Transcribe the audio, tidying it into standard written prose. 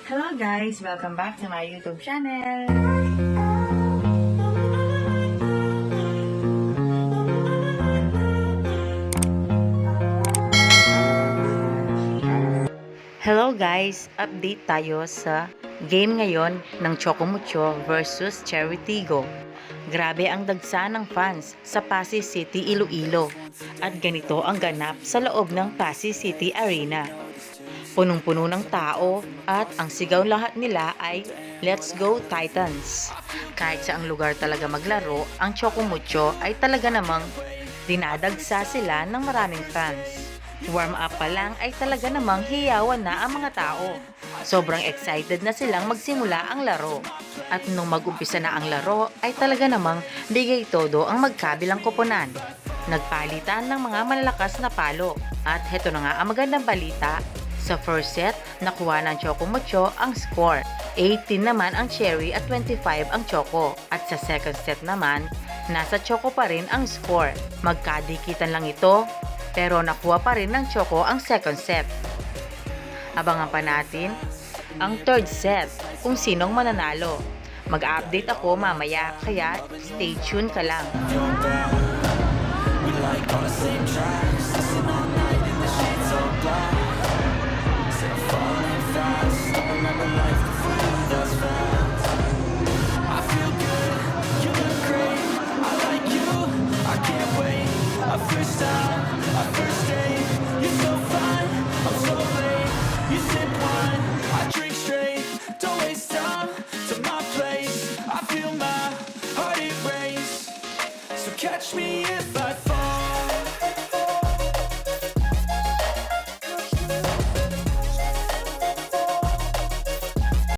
Hello guys! Welcome back to my YouTube channel! Hello guys! Update tayo sa game ngayon ng Choco Mucho versus Cherry Tigo. Grabe ang dagsa ng fans sa Pasig City, Iloilo. At ganito ang ganap sa loob ng Pasig City Arena. Punong-puno ng tao at ang sigaw lahat nila ay Let's Go Titans. Kahit sa ang lugar talaga maglaro, ang Choco Mucho ay talaga namang dinadagsa sila ng maraming fans. Warm up pa lang ay talaga namang hiyawan na ang mga tao. Sobrang excited na silang magsimula ang laro. At nung mag-umpisa na ang laro ay talaga namang bigay todo ang magkabilang koponan. Nagpalitan ng mga malalakas na palo. At heto na nga ang magandang balita. Sa first set, nakuha ng Choco Mucho ang score. 18 naman ang Cherry at 25 ang Choco. At sa second set naman, nasa Choco pa rin ang score. Magkadikitan lang ito, pero nakuha pa rin ng Choco ang second set. Abangan pa natin ang third set kung sinong mananalo. Mag-update ako mamaya, kaya stay tuned ka lang.